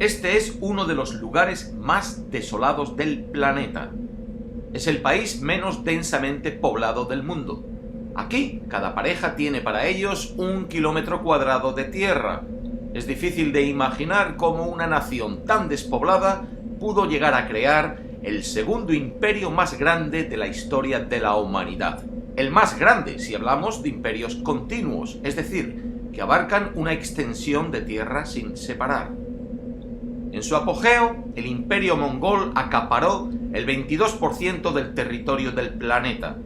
Este es uno de los lugares más desolados del planeta. Es el país menos densamente poblado del mundo. Aquí, cada pareja tiene para ellos 1 kilómetro cuadrado de tierra. Es difícil de imaginar cómo una nación tan despoblada pudo llegar a crear el segundo imperio más grande de la historia de la humanidad. El más grande si hablamos de imperios continuos, es decir, que abarcan una extensión de tierra sin separar. En su apogeo, el imperio mongol acaparó el 22% del territorio del planeta.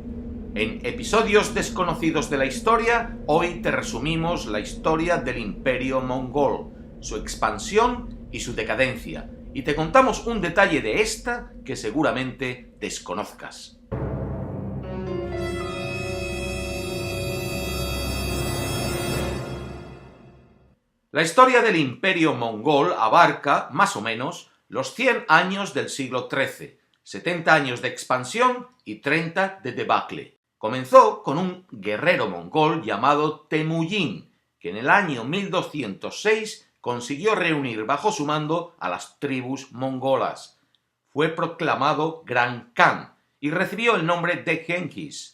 En episodios desconocidos de la historia, hoy te resumimos la historia del imperio mongol, su expansión y su decadencia, y te contamos un detalle de esta que seguramente desconozcas. La historia del imperio mongol abarca, más o menos, los 100 años del siglo XIII, 70 años de expansión y 30 de debacle. Comenzó con un guerrero mongol llamado Temujin, que en el año 1206 consiguió reunir bajo su mando a las tribus mongolas. Fue proclamado Gran Khan y recibió el nombre de Genghis.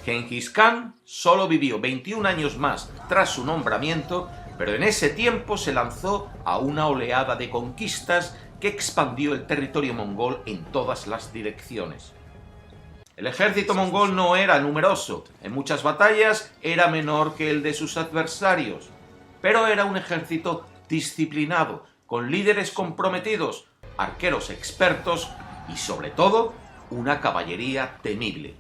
Genghis Khan solo vivió 21 años más tras su nombramiento, pero en ese tiempo se lanzó a una oleada de conquistas que expandió el territorio mongol en todas las direcciones. El ejército mongol no era numeroso, en muchas batallas era menor que el de sus adversarios, pero era un ejército disciplinado, con líderes comprometidos, arqueros expertos y, sobre todo, una caballería temible.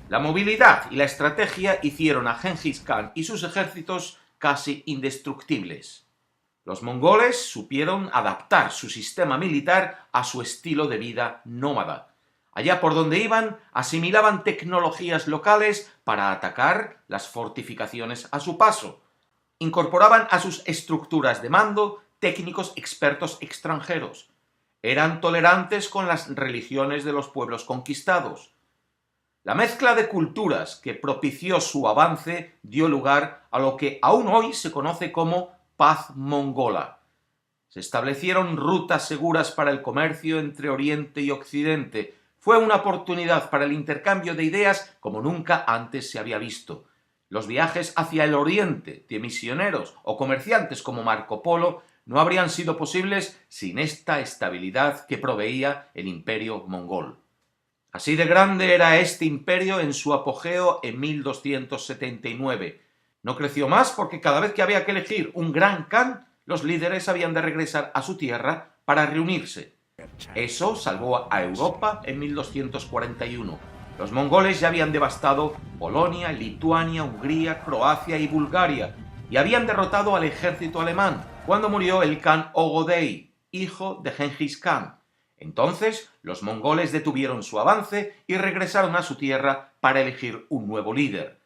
La movilidad y la estrategia hicieron a Genghis Khan y sus ejércitos casi indestructibles. Los mongoles supieron adaptar su sistema militar a su estilo de vida nómada. Allá por donde iban, asimilaban tecnologías locales para atacar las fortificaciones a su paso. Incorporaban a sus estructuras de mando técnicos expertos extranjeros. Eran tolerantes con las religiones de los pueblos conquistados. La mezcla de culturas que propició su avance dio lugar a lo que aún hoy se conoce como paz mongola. Se establecieron rutas seguras para el comercio entre Oriente y Occidente. Fue una oportunidad para el intercambio de ideas como nunca antes se había visto. Los viajes hacia el Oriente de misioneros o comerciantes como Marco Polo no habrían sido posibles sin esta estabilidad que proveía el imperio mongol. Así de grande era este imperio en su apogeo en 1279. No creció más porque cada vez que había que elegir un gran khan, los líderes habían de regresar a su tierra para reunirse. Eso salvó a Europa en 1241. Los mongoles ya habían devastado Polonia, Lituania, Hungría, Croacia y Bulgaria, y habían derrotado al ejército alemán cuando murió el khan Ogodei, hijo de Genghis Khan. Entonces, los mongoles detuvieron su avance y regresaron a su tierra para elegir un nuevo líder.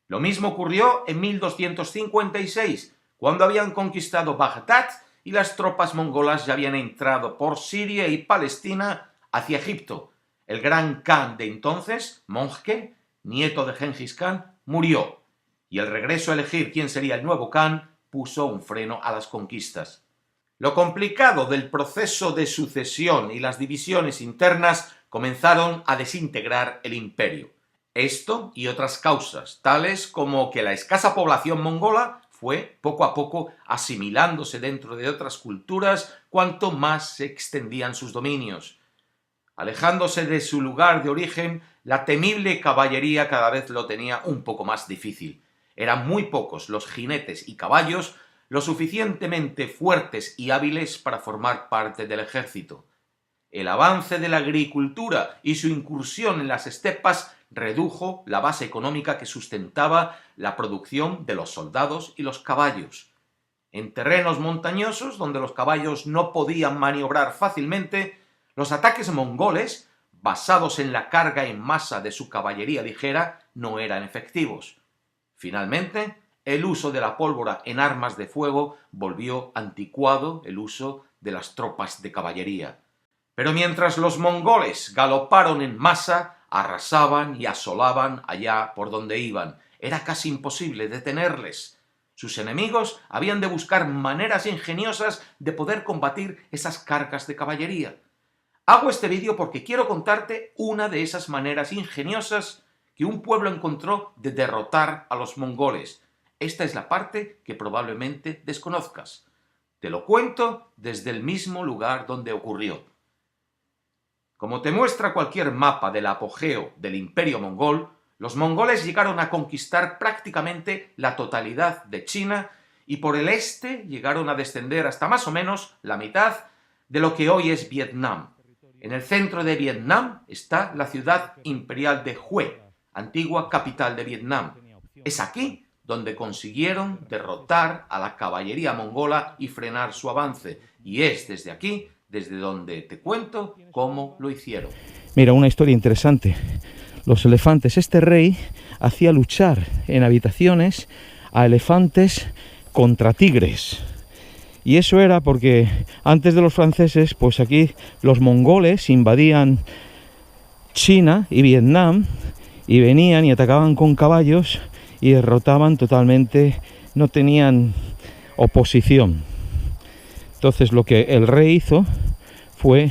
Lo mismo ocurrió en 1256, cuando habían conquistado Bagdad y las tropas mongolas ya habían entrado por Siria y Palestina hacia Egipto. El gran khan de entonces, Mongke, nieto de Genghis Khan, murió, y el regreso a elegir quién sería el nuevo khan puso un freno a las conquistas. Lo complicado del proceso de sucesión y las divisiones internas comenzaron a desintegrar el imperio. Esto y otras causas, tales como que la escasa población mongola fue poco a poco asimilándose dentro de otras culturas cuanto más se extendían sus dominios. Alejándose de su lugar de origen, la temible caballería cada vez lo tenía un poco más difícil. Eran muy pocos los jinetes y caballos lo suficientemente fuertes y hábiles para formar parte del ejército. El avance de la agricultura y su incursión en las estepas redujo la base económica que sustentaba la producción de los soldados y los caballos. En terrenos montañosos, donde los caballos no podían maniobrar fácilmente, los ataques mongoles, basados en la carga en masa de su caballería ligera, no eran efectivos. Finalmente, el uso de la pólvora en armas de fuego volvió anticuado el uso de las tropas de caballería. Pero mientras los mongoles galoparon en masa, arrasaban y asolaban allá por donde iban. Era casi imposible detenerles. Sus enemigos habían de buscar maneras ingeniosas de poder combatir esas cargas de caballería. Hago este vídeo porque quiero contarte una de esas maneras ingeniosas que un pueblo encontró de derrotar a los mongoles. Esta es la parte que probablemente desconozcas. Te lo cuento desde el mismo lugar donde ocurrió. Como te muestra cualquier mapa del apogeo del Imperio Mongol, los mongoles llegaron a conquistar prácticamente la totalidad de China y por el este llegaron a descender hasta más o menos la mitad de lo que hoy es Vietnam. En el centro de Vietnam está la ciudad imperial de Hue, antigua capital de Vietnam. Es aquí donde consiguieron derrotar a la caballería mongola y frenar su avance, y es desde aquí desde donde te cuento cómo lo hicieron. Mira, una historia interesante. Los elefantes, este rey hacía luchar en habitaciones a elefantes contra tigres. Y eso era porque antes de los franceses, pues aquí los mongoles invadían China y Vietnam y venían y atacaban con caballos y derrotaban totalmente, no tenían oposición. Entonces lo que el rey hizo fue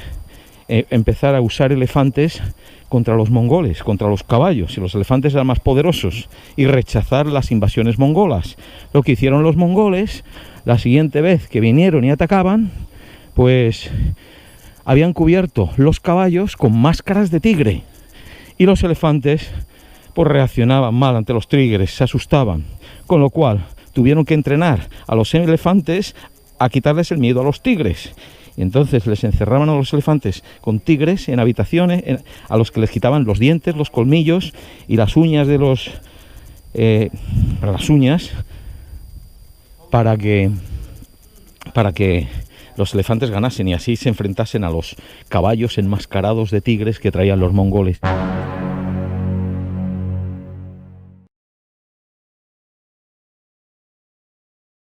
empezar a usar elefantes contra los mongoles, contra los caballos, y los elefantes eran más poderosos, y rechazar las invasiones mongolas. Lo que hicieron los mongoles, la siguiente vez que vinieron y atacaban, pues habían cubierto los caballos con máscaras de tigre, y los elefantes pues reaccionaban mal ante los tigres, se asustaban, con lo cual tuvieron que entrenar a los elefantes a quitarles el miedo a los tigres. Y entonces les encerraban a los elefantes con tigres en habitaciones, a los que les quitaban los dientes, los colmillos y las uñas de las uñas para que los elefantes ganasen y así se enfrentasen a los caballos enmascarados de tigres que traían los mongoles.